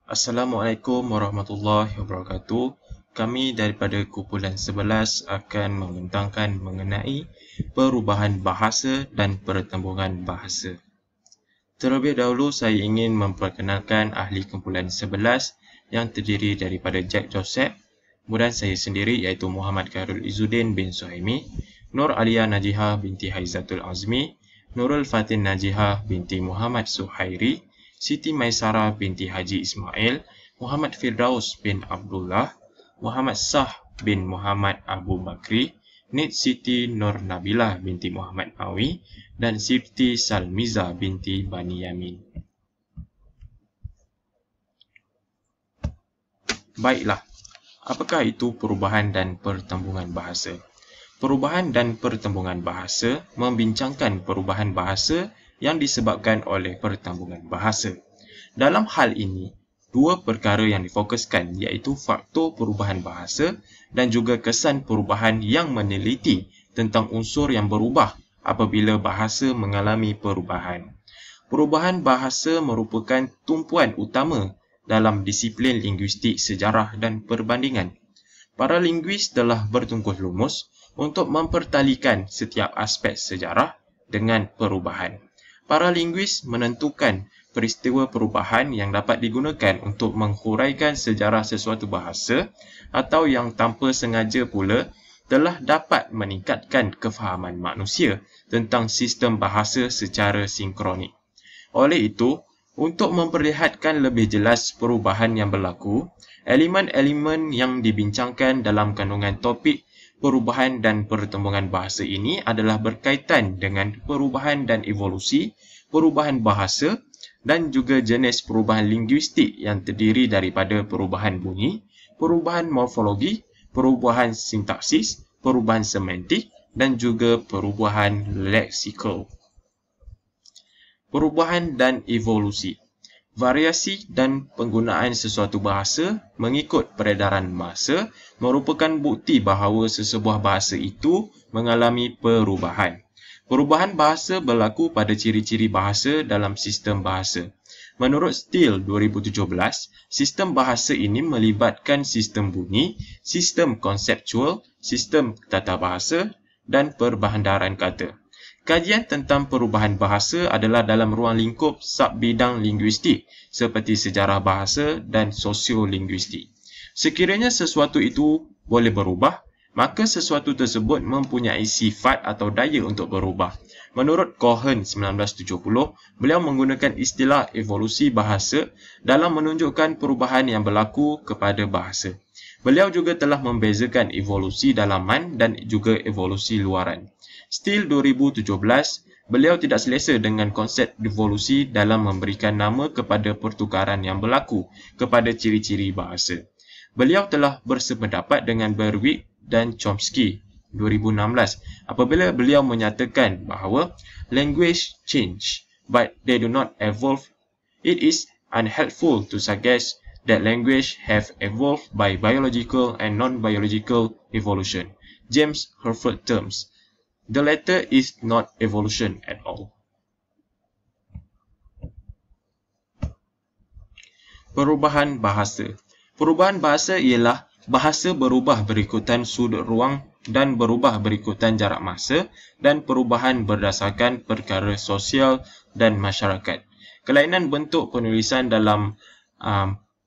Assalamualaikum warahmatullahi wabarakatuh. Kami daripada kumpulan 11 akan membentangkan mengenai perubahan bahasa dan pertembungan bahasa. Terlebih dahulu saya ingin memperkenalkan ahli kumpulan 11 yang terdiri daripada Jack Joseph, kemudian saya sendiri iaitu Muhammad Khairul Izzuddin bin Suhaimi, Nur Alia Najihah binti Haizatul Azmi, Nurul Fatin Najihah binti Muhammad Suhairi, Siti Maisarah binti Haji Ismail, Muhammad Firdaus bin Abdullah, Muhammad Sah bin Muhammad Abu Bakri, Nit Siti Nur Nabilah binti Muhammad Awi, dan Siti Salmiza binti Bani Yamin. Baiklah, apakah itu perubahan dan pertembungan bahasa? Perubahan dan pertembungan bahasa membincangkan perubahan bahasa yang disebabkan oleh pertembungan bahasa. Dalam hal ini, dua perkara yang difokuskan iaitu faktor perubahan bahasa dan juga kesan perubahan yang meneliti tentang unsur yang berubah apabila bahasa mengalami perubahan. Perubahan bahasa merupakan tumpuan utama dalam disiplin linguistik sejarah dan perbandingan. Para linguis telah bertungkus lumus untuk mempertalikan setiap aspek sejarah dengan perubahan. Para linguis menentukan peristiwa perubahan yang dapat digunakan untuk menghuraikan sejarah sesuatu bahasa atau yang tanpa sengaja pula telah dapat meningkatkan kefahaman manusia tentang sistem bahasa secara sinkronik. Oleh itu, untuk memperlihatkan lebih jelas perubahan yang berlaku, elemen-elemen yang dibincangkan dalam kandungan topik perubahan dan pertembungan bahasa ini adalah berkaitan dengan perubahan dan evolusi, perubahan bahasa dan juga jenis perubahan linguistik yang terdiri daripada perubahan bunyi, perubahan morfologi, perubahan sintaksis, perubahan semantik dan juga perubahan leksikal. Perubahan dan evolusi. Variasi dan penggunaan sesuatu bahasa mengikut peredaran masa merupakan bukti bahawa sesebuah bahasa itu mengalami perubahan. Perubahan bahasa berlaku pada ciri-ciri bahasa dalam sistem bahasa. Menurut Steele 2017, sistem bahasa ini melibatkan sistem bunyi, sistem konseptual, sistem tata bahasa dan perbahandaran kata. Kajian tentang perubahan bahasa adalah dalam ruang lingkup subbidang linguistik seperti sejarah bahasa dan sosiolinguistik. Sekiranya sesuatu itu boleh berubah, maka sesuatu tersebut mempunyai sifat atau daya untuk berubah. Menurut Cohen 1970, beliau menggunakan istilah evolusi bahasa dalam menunjukkan perubahan yang berlaku kepada bahasa. Beliau juga telah membezakan evolusi dalaman dan juga evolusi luaran. Steele 2017, beliau tidak selesa dengan konsep evolusi dalam memberikan nama kepada pertukaran yang berlaku kepada ciri-ciri bahasa. Beliau telah bersependapat dengan Berwick dan Chomsky 2016 apabila beliau menyatakan bahawa language change but they do not evolve. It is unhelpful to suggest that language have evolved by biological and non-biological evolution. James Herford terms. The latter is not evolution at all. Perubahan bahasa. Perubahan bahasa ialah bahasa berubah berikutan sudut ruang dan berubah berikutan jarak masa dan perubahan berdasarkan perkara sosial dan masyarakat. Kelainan bentuk penulisan dalam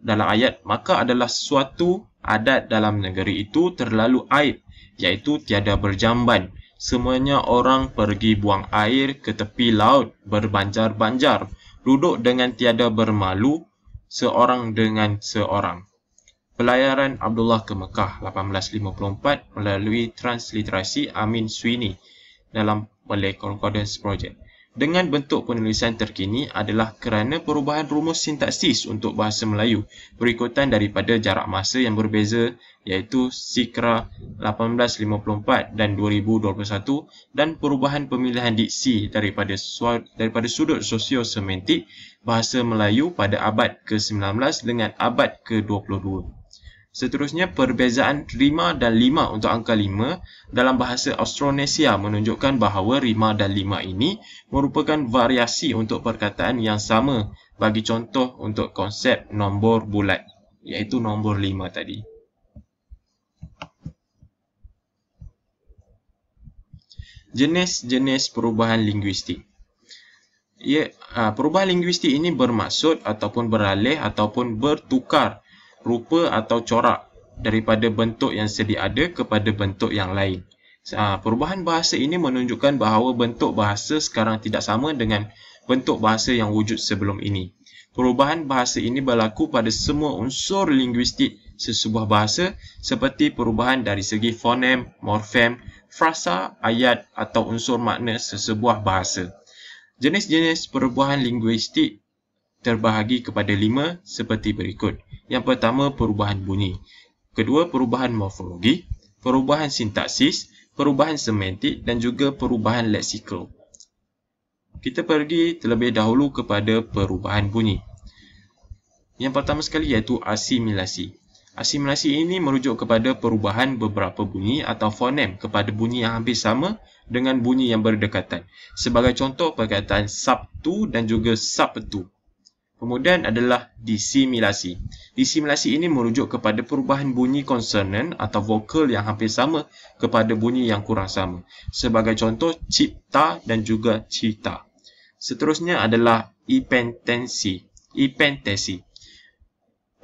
ayat maka adalah suatu adat dalam negeri itu terlalu aib, iaitu tiada berjamban. Semuanya orang pergi buang air ke tepi laut berbanjar-banjar, duduk dengan tiada bermalu, seorang dengan seorang. Pelayaran Abdullah ke Mekah 1854 melalui transliterasi Amin Sweeney dalam Malay Concordance Project. Dengan bentuk penulisan terkini adalah kerana perubahan rumus sintaksis untuk bahasa Melayu berikutan daripada jarak masa yang berbeza iaitu Sikra 1854 dan 2021 dan perubahan pemilihan diksi daripada sudut sosio-semantik bahasa Melayu pada abad ke-19 dengan abad ke-22. Seterusnya, perbezaan rima dan lima untuk angka 5 dalam bahasa Austronesia menunjukkan bahawa rima dan lima ini merupakan variasi untuk perkataan yang sama Bagi contoh untuk konsep nombor bulat, iaitu nombor 5 tadi. Jenis-jenis perubahan linguistik. Perubahan linguistik ini bermaksud ataupun beralih ataupun bertukar rupa atau corak daripada bentuk yang sedia ada kepada bentuk yang lain. Perubahan bahasa ini menunjukkan bahawa bentuk bahasa sekarang tidak sama dengan bentuk bahasa yang wujud sebelum ini. Perubahan bahasa ini berlaku pada semua unsur linguistik sesebuah bahasa seperti perubahan dari segi fonem, morfem, frasa, ayat atau unsur makna sesebuah bahasa. Jenis-jenis perubahan linguistik terbahagi kepada 5 seperti berikut. Yang pertama, perubahan bunyi. Kedua, perubahan morfologi, perubahan sintaksis, perubahan semantik dan juga perubahan leksikal. Kita pergi terlebih dahulu kepada perubahan bunyi. Yang pertama sekali iaitu asimilasi. Asimilasi ini merujuk kepada perubahan beberapa bunyi atau fonem kepada bunyi yang hampir sama dengan bunyi yang berdekatan. Sebagai contoh, perkataan sabtu dan juga sabtu. Kemudian adalah disimilasi. Disimilasi ini merujuk kepada perubahan bunyi konsonan atau vokal yang hampir sama kepada bunyi yang kurang sama. Sebagai contoh, cipta dan juga cita. Seterusnya adalah ipentesi.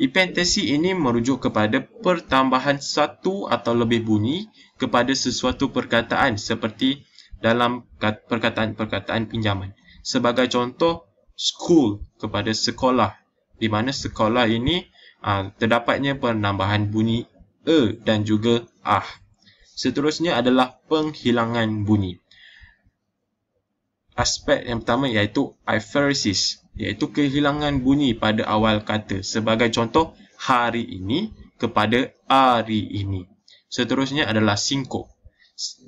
Ipentesi ini merujuk kepada pertambahan satu atau lebih bunyi kepada sesuatu perkataan seperti dalam perkataan-perkataan pinjaman. Sebagai contoh, school kepada sekolah, di mana sekolah ini terdapatnya penambahan bunyi dan juga Seterusnya adalah penghilangan bunyi. Aspek yang pertama iaitu apheresis, iaitu kehilangan bunyi pada awal kata. Sebagai contoh, hari ini kepada hari ini. Seterusnya adalah sinkop.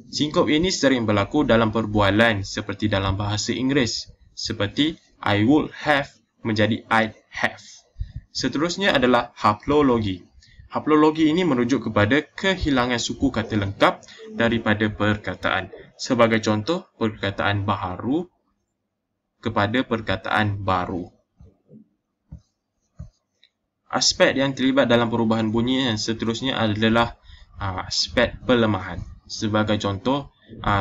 Sinkop ini sering berlaku dalam perbualan seperti dalam bahasa Inggeris, seperti I would have menjadi I'd have. Seterusnya adalah haplologi. Haplologi ini merujuk kepada kehilangan suku kata lengkap daripada perkataan. Sebagai contoh, perkataan baharu kepada perkataan baru. Aspek yang terlibat dalam perubahan bunyi yang seterusnya adalah aspek pelemahan. Sebagai contoh,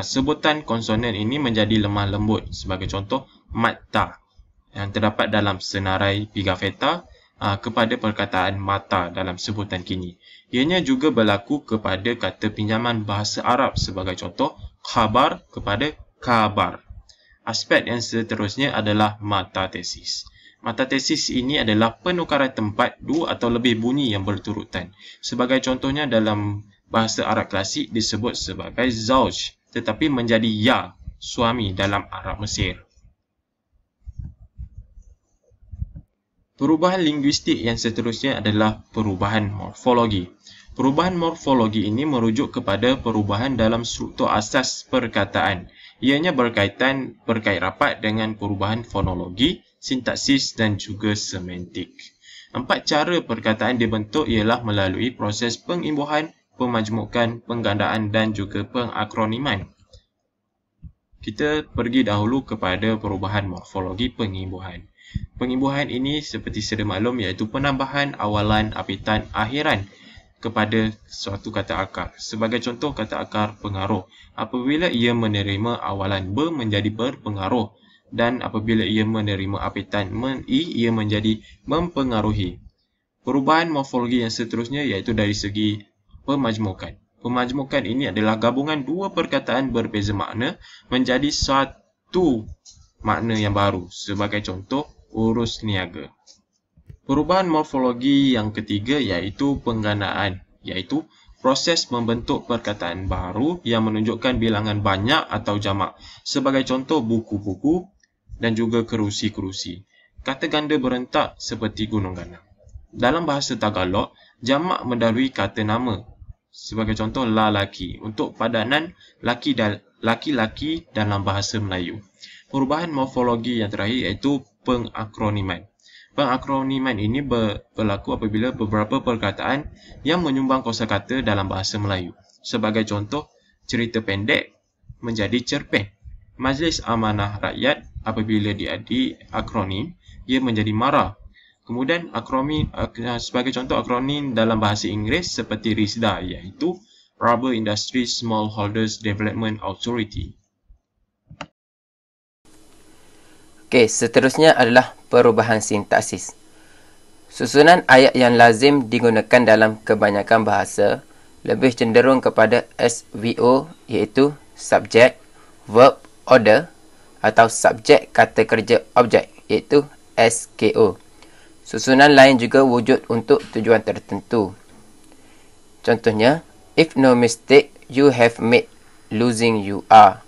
sebutan konsonan ini menjadi lemah lembut. Sebagai contoh, mata yang terdapat dalam senarai Pigafetta kepada perkataan mata dalam sebutan kini. Ianya juga berlaku kepada kata pinjaman bahasa Arab sebagai contoh khabar kepada kabar. Aspek yang seterusnya adalah metatesis. Metatesis ini adalah penukaran tempat dua atau lebih bunyi yang berturutan. Sebagai contohnya dalam bahasa Arab klasik disebut sebagai zauj, tetapi menjadi ya, suami dalam Arab Mesir. Perubahan linguistik yang seterusnya adalah perubahan morfologi. Perubahan morfologi ini merujuk kepada perubahan dalam struktur asas perkataan. Ianya berkait rapat dengan perubahan fonologi, sintaksis dan juga semantik. 4 cara perkataan dibentuk ialah melalui proses pengimbuhan, pemajmukan, penggandaan dan juga pengakroniman. Kita pergi dahulu kepada perubahan morfologi pengimbuhan. Pengimbuhan ini seperti sedia maklum iaitu penambahan awalan, apitan, akhiran kepada suatu kata akar. Sebagai contoh, kata akar pengaruh. Apabila ia menerima awalan ber menjadi berpengaruh dan apabila ia menerima apitan men-i ia menjadi mempengaruhi. Perubahan morfologi yang seterusnya iaitu dari segi pemajmukan. Pemajmukan ini adalah gabungan dua perkataan berbeza makna menjadi satu makna yang baru. Sebagai contoh, urus niaga. Perubahan morfologi yang ketiga iaitu penggandaan, iaitu proses membentuk perkataan baru yang menunjukkan bilangan banyak atau jamak. Sebagai contoh, buku-buku dan juga kerusi-kerusi. Kata ganda berentak seperti gunung ganang. Dalam bahasa Tagalog, jamak mendahului kata nama. Sebagai contoh, lalaki untuk padanan laki-laki dalam bahasa Melayu. Perubahan morfologi yang terakhir iaitu pengakroniman. Pengakroniman ini berlaku apabila beberapa perkataan yang menyumbang kosakata dalam bahasa Melayu. Sebagai contoh, cerita pendek menjadi cerpen, majlis amanah rakyat apabila akronim, ia menjadi MARA. Kemudian sebagai contoh akronim dalam bahasa Inggeris seperti RISDA, iaitu Rubber Industry Smallholders Development Authority. Okey, seterusnya adalah perubahan sintaksis. Susunan ayat yang lazim digunakan dalam kebanyakan bahasa lebih cenderung kepada SVO, iaitu subject, verb, order, atau subjek kata kerja objek, iaitu SKO. Susunan lain juga wujud untuk tujuan tertentu. Contohnya, if no mistake you have made, losing you are.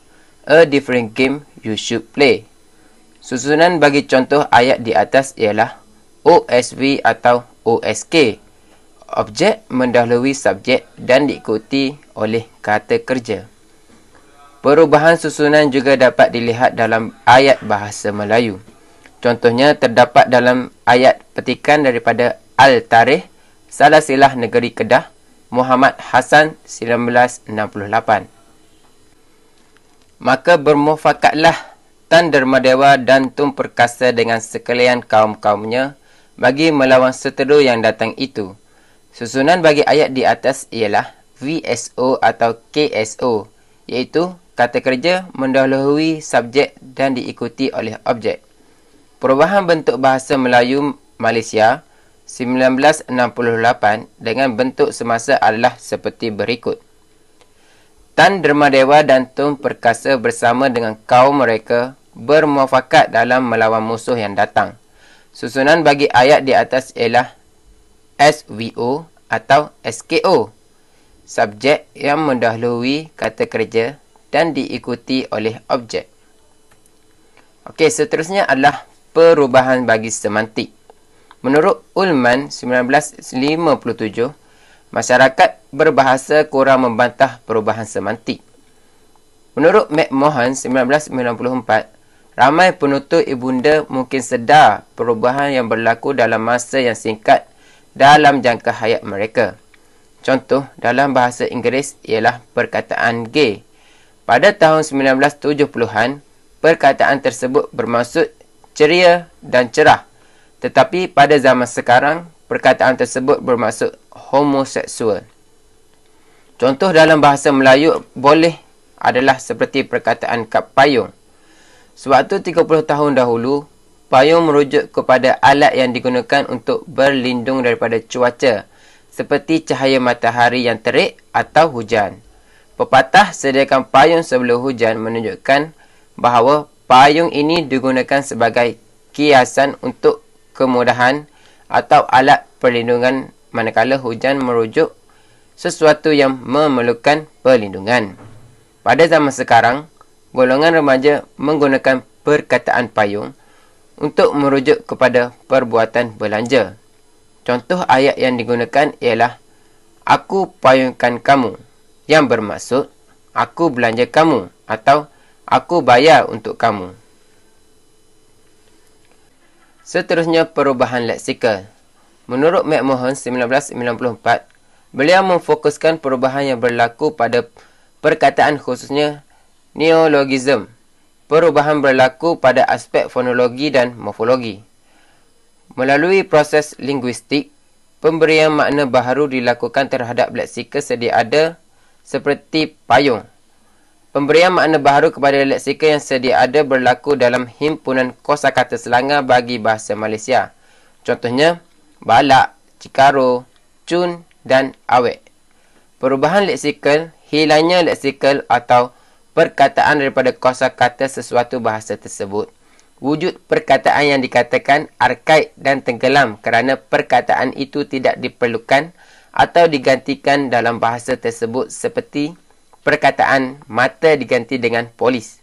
A different game you should play. Susunan bagi contoh ayat di atas ialah OSV atau OSK. Objek mendahului subjek dan diikuti oleh kata kerja. Perubahan susunan juga dapat dilihat dalam ayat bahasa Melayu. Contohnya terdapat dalam ayat petikan daripada Al-Tarikh, Salasilah Negeri Kedah, Muhammad Hassan 1968. Maka bermufakatlah Tan Dermadewa dan Tun Perkasa dengan sekalian kaum-kaumnya bagi melawan seteru yang datang itu. Susunan bagi ayat di atas ialah VSO atau KSO, iaitu kata kerja mendahului subjek dan diikuti oleh objek. Perubahan bentuk bahasa Melayu Malaysia 1968 dengan bentuk semasa adalah seperti berikut. Tan Dermadewa dan Tun Perkasa bersama dengan kaum mereka bermuafakat dalam melawan musuh yang datang. Susunan bagi ayat di atas ialah SVO atau SKO. Subjek yang mendahului kata kerja dan diikuti oleh objek. Okey, seterusnya adalah perubahan bagi semantik. Menurut Ullman 1957, masyarakat berbahasa kurang membantah perubahan semantik. Menurut McMahon 1994, ramai penutur ibunda mungkin sedar perubahan yang berlaku dalam masa yang singkat dalam jangka hayat mereka. Contoh dalam bahasa Inggeris ialah perkataan gay. Pada tahun 1970-an, perkataan tersebut bermaksud ceria dan cerah. Tetapi pada zaman sekarang, perkataan tersebut bermaksud homoseksual. Contoh dalam bahasa Melayu boleh adalah seperti perkataan kad payung. Sewaktu 30 tahun dahulu, payung merujuk kepada alat yang digunakan untuk berlindung daripada cuaca, seperti cahaya matahari yang terik atau hujan. Pepatah sediakan payung sebelum hujan menunjukkan bahawa payung ini digunakan sebagai kiasan untuk kemudahan atau alat perlindungan manakala hujan merujuk sesuatu yang memerlukan perlindungan. Pada zaman sekarang, golongan remaja menggunakan perkataan payung untuk merujuk kepada perbuatan belanja. Contoh ayat yang digunakan ialah aku payungkan kamu, yang bermaksud aku belanja kamu atau aku bayar untuk kamu. Seterusnya perubahan leksikal. Menurut McMahon 1994, beliau memfokuskan perubahan yang berlaku pada perkataan khususnya neologism. Perubahan berlaku pada aspek fonologi dan morfologi. Melalui proses linguistik, pemberian makna baharu dilakukan terhadap leksika sedia ada seperti payung. Pemberian makna baharu kepada leksika yang sedia ada berlaku dalam himpunan kosakata Selangor bagi bahasa Malaysia. Contohnya, balak, cikaro, cun dan awet. Perubahan leksikal, hilangnya leksikal atau perkataan daripada kosakata sesuatu bahasa tersebut. Wujud perkataan yang dikatakan arkaik dan tenggelam kerana perkataan itu tidak diperlukan atau digantikan dalam bahasa tersebut seperti perkataan mata diganti dengan polis.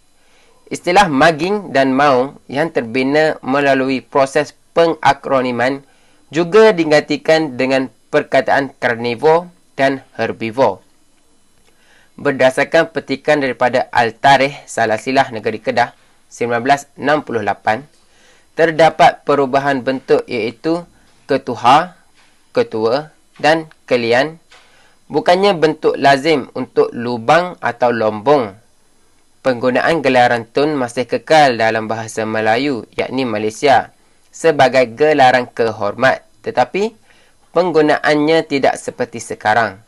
Istilah mugging dan maung yang terbina melalui proses pengakroniman juga digantikan dengan perkataan carnivore dan herbivore. Berdasarkan petikan daripada Al-Tarikh, Salasilah Negeri Kedah 1968, terdapat perubahan bentuk iaitu ketuha, ketua dan kelian. Bukannya bentuk lazim untuk lubang atau lombong. penggunaan gelaran tun masih kekal dalam bahasa Melayu, yakni Malaysia, sebagai gelaran kehormat. Tetapi, penggunaannya tidak seperti sekarang.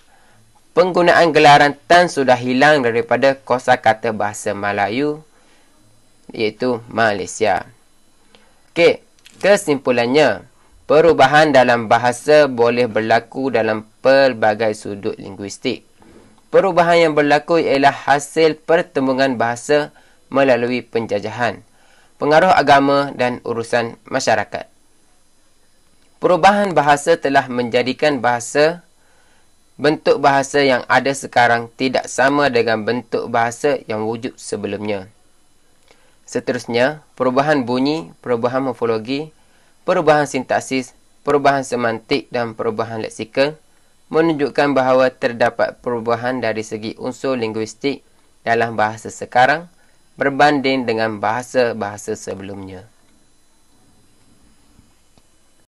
Penggunaan gelaran tan sudah hilang daripada kosakata bahasa Melayu, iaitu Malaysia. Okey, kesimpulannya, perubahan dalam bahasa boleh berlaku dalam pelbagai sudut linguistik. Perubahan yang berlaku ialah hasil pertembungan bahasa melalui penjajahan, pengaruh agama dan urusan masyarakat. Perubahan bahasa telah menjadikan bentuk bahasa yang ada sekarang tidak sama dengan bentuk bahasa yang wujud sebelumnya. Seterusnya, perubahan bunyi, perubahan morfologi, perubahan sintaksis, perubahan semantik dan perubahan leksikal menunjukkan bahawa terdapat perubahan dari segi unsur linguistik dalam bahasa sekarang berbanding dengan bahasa-bahasa sebelumnya.